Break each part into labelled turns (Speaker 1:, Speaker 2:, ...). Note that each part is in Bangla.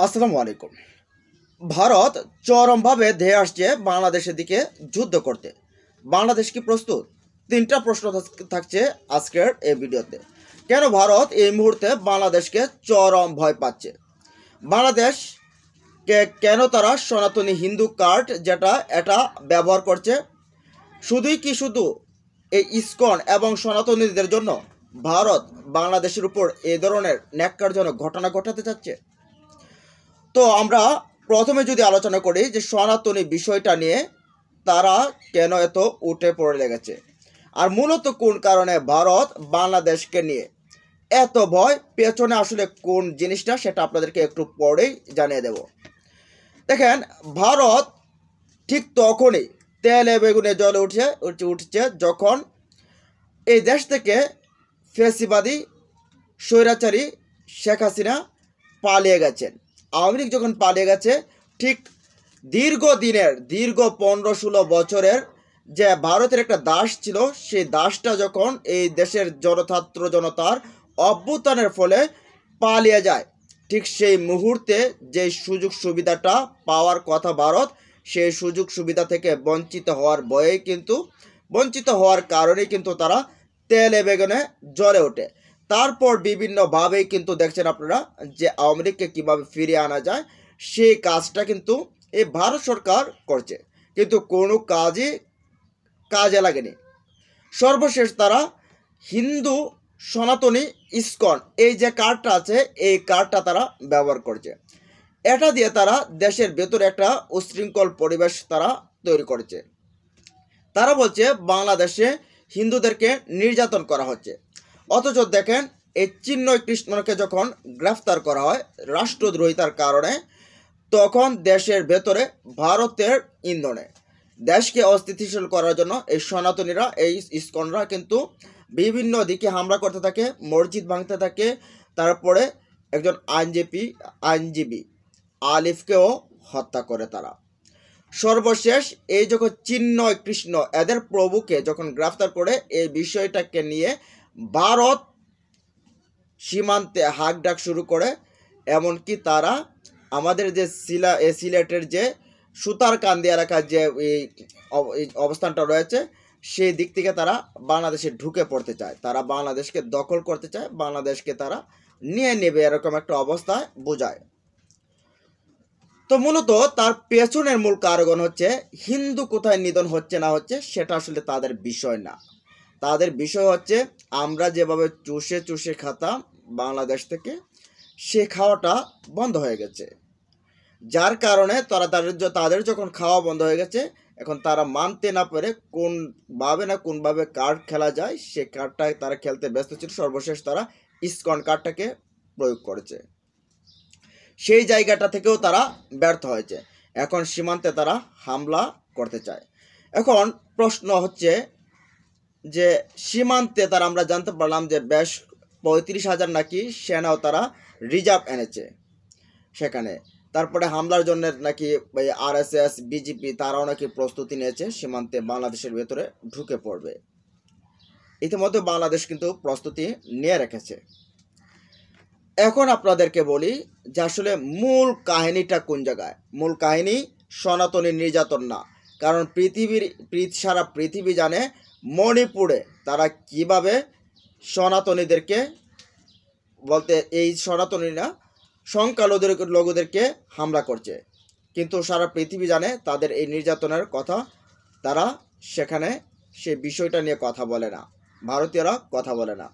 Speaker 1: আসসালামু আলাইকুম। ভারত চরমভাবে ধেয়ে আসছে বাংলাদেশের দিকে যুদ্ধ করতে। বাংলাদেশ কি প্রস্তুত? তিনটা প্রশ্ন থাকছে আজকের এই ভিডিওতে। কেন ভারত এই মুহূর্তে বাংলাদেশকে চরম ভয় পাচ্ছে? বাংলাদেশকে কেন তারা সনাতনী হিন্দু কার্ড এটা ব্যবহার করছে? শুধু এই ইসকন এবং সনাতনীদের জন্য ভারত বাংলাদেশের উপর এই ধরনের ন্যাক্কারজনক ঘটনা ঘটাতে চাচ্ছে? তো আমরা প্রথমে যদি আলোচনা করি যে সনাতনী বিষয়টা নিয়ে তারা কেন এত উঠে পড়ে লেগেছে, আর মূলত কোন কারণে ভারত বাংলাদেশকে নিয়ে এত ভয়, পেছনে আসলে কোন জিনিসটা সেটা আপনাদেরকে একটু পরেই জানিয়ে দেব। দেখেন, ভারত ঠিক তখনই তেলে বেগুনে জলে উঠছে যখন এই দেশ থেকে ফ্যাসিবাদী স্বৈরাচারী শেখ হাসিনা পালিয়ে গেছেন। আওয়ামী লীগ যখন পালিয়ে গেছে, ঠিক দীর্ঘ 15-16 বছরের যে ভারতের একটা দাস ছিল, সেই দাসটা যখন এই দেশের জনতার অভ্যুত্থানের ফলে পালিয়ে যায়, ঠিক সেই মুহূর্তে যে সুযোগ সুবিধাটা পাওয়ার কথা ভারত, সেই সুযোগ সুবিধা থেকে বঞ্চিত হওয়ার কারণেই কিন্তু তারা তেলে বেগুনে জ্বলে ওঠে। তারপর বিভিন্নভাবেই কিন্তু দেখছেন আপনারা যে আওয়ামী লীগকে কীভাবে ফিরিয়ে আনা যায়, সেই কাজটা কিন্তু এই ভারত সরকার করছে, কিন্তু কোনো কাজে লাগেনি। সর্বশেষ তারা হিন্দু সনাতনী ইসকন এই যে কার্ডটা আছে, এই কার্ডটা তারা ব্যবহার করছে। এটা দিয়ে তারা দেশের ভেতরে একটা উশৃঙ্খল পরিবেশ তারা তৈরি করেছে। তারা বলছে বাংলাদেশে হিন্দুদেরকে নির্যাতন করা হচ্ছে, অথচ দেখেন এই চিন্ময় কৃষ্ণকে যখন গ্রেফতার করা হয় রাষ্ট্রদ্রোহিতার কারণে, তখন দেশের ভেতরে ভারতের ইন্ধনে দেশকে অস্থিতিশীল করার জন্য এই সনাতনীরা, এই ইসকনরা কিন্তু বিভিন্ন দিকে হামলা করতে থাকে, মসজিদ ভাঙতে থাকে। তারপরে একজন আইনজীবী আলিফকেও হত্যা করে তারা। সর্বশেষ এই যখন চিন্ময় কৃষ্ণ এদের প্রভুকে যখন গ্রেফতার করে, এই বিষয়টাকে নিয়ে ভারত সীমান্তে হাক ডাক শুরু করে। এমনকি তারা আমাদের যে সিলেটের যে সুতার কান্দিয়া রাখা যে এই অবস্থানটা রয়েছে, সেই দিক থেকে তারা বাংলাদেশে ঢুকে পড়তে চায়, তারা বাংলাদেশকে দখল করতে চায়, বাংলাদেশকে তারা নিয়ে নেবে, এরকম একটা অবস্থায় বোঝায়। তো মূলত তার পেছনের মূল কারণ হচ্ছে হিন্দু কোথায় নিধন হচ্ছে না হচ্ছে সেটা আসলে তাদের বিষয় না। তাদের বিষয় হচ্ছে আমরা যেভাবে চুষে খাতাম বাংলাদেশ থেকে, সে খাওয়াটা বন্ধ হয়ে গেছে, যার কারণে তাদের যখন খাওয়া বন্ধ হয়ে গেছে, এখন তারা মানতে না পেরে কোনভাবে কার্ড খেলা যায় সে কার্ডটা তারা খেলতে ব্যস্ত ছিল। সর্বশেষ তারা ইসকন কার্ডটাকে প্রয়োগ করেছে, সেই জায়গাটা থেকেও তারা ব্যর্থ হয়েছে। এখন সীমান্তে তারা হামলা করতে চায়। এখন প্রশ্ন হচ্ছে যে সীমান্তে তারা, আমরা জানতে পারলাম যে বেশ 35,000 নাকি সেনাও তারা রিজার্ভ এনেছে সেখানে। তারপরে হামলার জন্য নাকি RSS বিজেপি তারাও নাকি প্রস্তুতি নিয়েছে, সীমান্তে বাংলাদেশের ভেতরে ঢুকে পড়বে। ইতিমধ্যে বাংলাদেশ কিন্তু প্রস্তুতি নিয়ে রেখেছে। এখন আপনাদেরকে বলি যে আসলে মূল কাহিনীটা কোন জায়গায়। মূল কাহিনী সনাতনী নির্যাতন না, কারণ সারা পৃথিবী জানে মণিপুরে তারা কিভাবে সনাতনীদেরকে, বলতে এই সনাতনীরা সংখ্যালঘুদেরকে হামলা করছে, কিন্তু সারা পৃথিবী জানে তাদের এই নির্যাতনের কথা। তারা সেখানে সে বিষয়টা নিয়ে কথা বলে না, ভারতীয়রা কথা বলে না।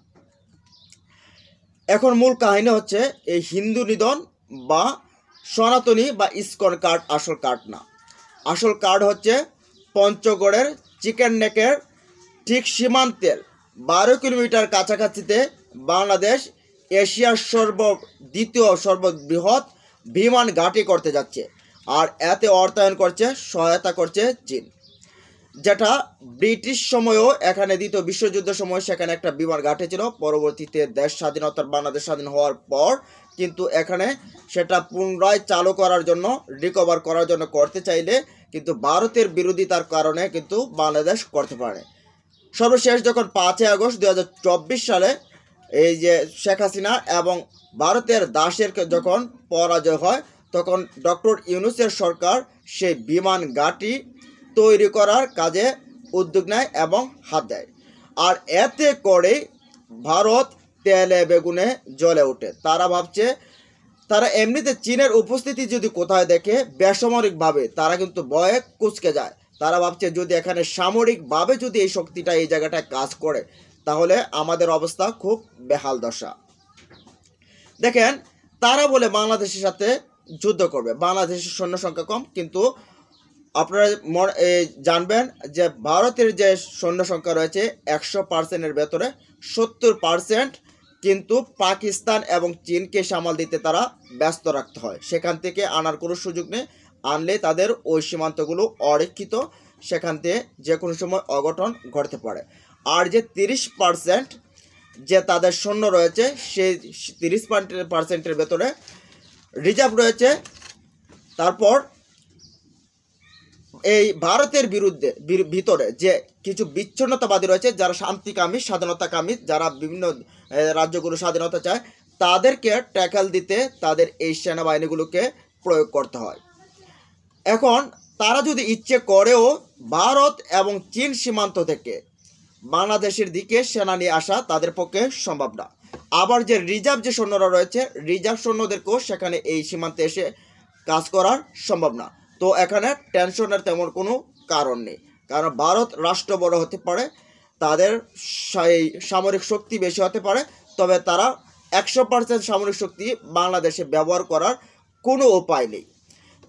Speaker 1: এখন মূল কাহিনী হচ্ছে এই হিন্দু নিধন বা সনাতনী বা ইসকন কার্ড আসল কার্ড না। আসল কার্ড হচ্ছে পঞ্চগড়ের চিকেন নেকের ঠিক সীমান্তের 12 কিলোমিটার কাছাকাছিতে বাংলাদেশ এশিয়ার দ্বিতীয় সর্ববৃহৎ বিমান ঘাঁটি করতে যাচ্ছে, আর এতে সহায়তা করছে চীন, যেটা ব্রিটিশ সময়ও এখানে দ্বিতীয় বিশ্বযুদ্ধের সময় সেখানে একটা বিমান ঘাঁটি ছিল। পরবর্তীতে বাংলাদেশ স্বাধীন হওয়ার পর কিন্তু এখানে সেটা পুনরায় চালু করার জন্য, রিকভার করার জন্য করতে চাইলে কিন্তু ভারতের বিরোধিতার কারণে কিন্তু বাংলাদেশ করতে পারে। সর্বশেষ যখন 5 আগস্ট 2024 সালে এই যে শেখ হাসিনা এবং ভারতের দাসের যখন পরাজয় হয়, তখন ডক্টর ইউনূসের সরকার সেই বিমান ঘাঁটি তৈরি করার কাজে উদ্যোগ নেয় এবং হাত দেয়। আর এতে করে ভারত তেলে বেগুনে জ্বলে ওঠে। তারা ভাবছে, তারা এমনিতে চীনের উপস্থিতি যদি কোথায় দেখে বেসামরিকভাবে তারা কিন্তু ভয়ে কুঁচকে যায়। তারা ভাবছে যদি এখানে সামরিকভাবে যদি এই শক্তিটা এই জায়গাটায় কাজ করে তাহলে আমাদের অবস্থা খুব বেহাল দশা। দেখেন, তারা বলে বাংলাদেশের সাথে যুদ্ধ করবে, বাংলাদেশের সৈন্য সংখ্যা কম, কিন্তু আপনারা জানবেন যে ভারতের যে সৈন্য সংখ্যা রয়েছে 100%-এর ভেতরে 70% কিন্তু পাকিস্তান এবং চীনকে সামাল দিতে তারা ব্যস্ত রাখতে হয়। সেখান থেকে আনার কোনো সুযোগ নেই, আনলে তাদের ওই সীমান্তগুলো অরক্ষিত, সেখান থেকে যে কোনো সময় অঘটন ঘটতে পারে। আর যে 30% যে তাদের সৈন্য রয়েছে সেই 30%-এর ভেতরে রিজার্ভ রয়েছে। তারপর এই ভারতের ভিতরে যে কিছু বিচ্ছিন্নতাবাদী রয়েছে, যারা শান্তিকামী, স্বাধীনতাকামী, যারা বিভিন্ন রাজ্যগুলো স্বাধীনতা চায়, তাদেরকে ট্যাকল দিতে তাদের এই সেনাবাহিনীগুলোকে প্রয়োগ করতে হয়। এখন তারা যদি ইচ্ছে করেও ভারত এবং চীন সীমান্ত থেকে বাংলাদেশের দিকে সেনা নিয়ে আসা তাদের পক্ষে সম্ভব না। আবার যে রিজার্ভ যে সৈন্যরা রয়েছে, রিজার্ভ সৈন্যদেরকেও সেখানে এই সীমান্তে এসে কাজ করার সম্ভব না। তো এখানে টেনশনের তেমন কোনো কারণ নেই, কারণ ভারত রাষ্ট্র বড় হতে পারে, তাদের সামরিক শক্তি বেশি হতে পারে, তবে তারা 100% সামরিক শক্তি বাংলাদেশে ব্যবহার করার কোনো উপায় নেই।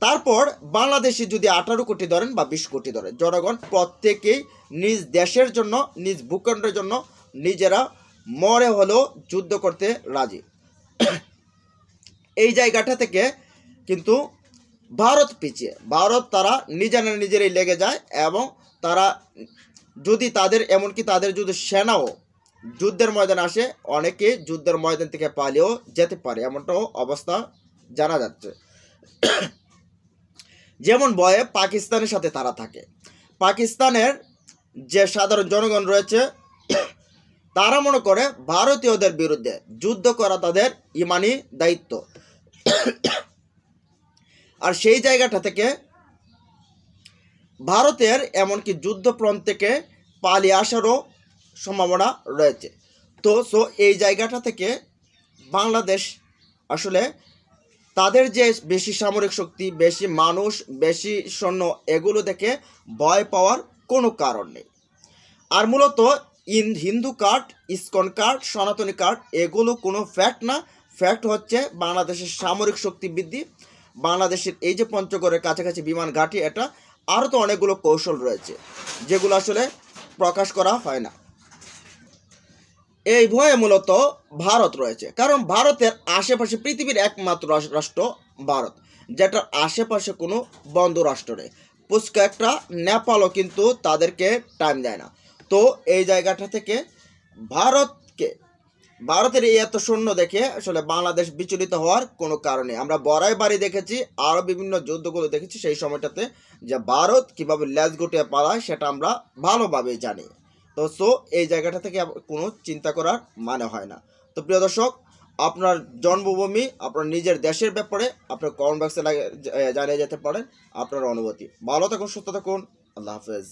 Speaker 1: তারপর বাংলাদেশে যদি 18 কোটি ধরেন বা 20 কোটি ধরেন, জনগণ প্রত্যেকেই নিজ দেশের জন্য, নিজ ভূখণ্ডের জন্য নিজেরা মরে হলেও যুদ্ধ করতে রাজি। এই জায়গাটা থেকে কিন্তু ভারত পিছিয়ে, ভারত তারা নিজেরাই লেগে যায়, এবং তারা যদি তাদের এমনকি তাদের যদি সেনাও যুদ্ধের ময়দানে আসে, অনেকে যুদ্ধের ময়দান থেকে পালিয়েও যেতে পারে, এমনটাও অবস্থা জানা যাচ্ছে। যেমন ভয়ে পাকিস্তানের সাথে তারা থাকে। পাকিস্তানের যে সাধারণ জনগণ রয়েছে তারা মনে করে ভারতীয়দের বিরুদ্ধে যুদ্ধ করা তাদের ইমানি দায়িত্ব। আর সেই জায়গাটা থেকে ভারতের এমনকি যুদ্ধফ্রন্ট থেকে পালিয়ে আসারও সম্ভাবনা রয়েছে। সো এই জায়গাটা থেকে বাংলাদেশ আসলে তাদের যে বেশি সামরিক শক্তি, বেশি মানুষ, বেশি সৈন্য, এগুলো দেখে ভয় পাওয়ার কোনো কারণ নেই। আর মূলত হিন্দু কার্ড, ইসকন কার্ড, সনাতনী কার্ড, এগুলো কোনো ফ্যাক্ট না। ফ্যাক্ট হচ্ছে বাংলাদেশের সামরিক শক্তি বৃদ্ধি, বাংলাদেশের এই যে পঞ্চগড়ের কাছাকাছি বিমান ঘাঁটি, এটা আরও তো অনেকগুলো কৌশল রয়েছে যেগুলো আসলে প্রকাশ করা হয় না। এই ভয়ে মূলত ভারত রয়েছে, কারণ ভারতের আশেপাশে পৃথিবীর একমাত্র রাষ্ট্র ভারত, যেটার আশেপাশে কোনো বন্ধু রাষ্ট্র নেই। পুষ্কা একটা নেপালও কিন্তু তাদেরকে টাইম দেয় না। তো এই জায়গাটা থেকে ভারতের এই এত সৈন্য দেখে আসলে বাংলাদেশ বিচলিত হওয়ার কোনো কারণে, আমরা বড়াই বাড়ি দেখেছি, আরও বিভিন্ন যুদ্ধগুলো দেখেছি, সেই সময়টাতে যে ভারত কীভাবে লেজ গুটিয়ে পালায় সেটা আমরা ভালোভাবেই জানি। সো এই জায়গাটা থেকে কোনো চিন্তা করার মানে হয় না। তো প্রিয় দর্শক, আপনার জন্মভূমি, আপনার নিজের দেশের ব্যাপারে আপনার কমেন্ট বক্সে জানিয়ে যেতে পারেন আপনার অনুভূতি। ভালো থাকুন, সুস্থ থাকুন, আল্লাহ হাফেজ।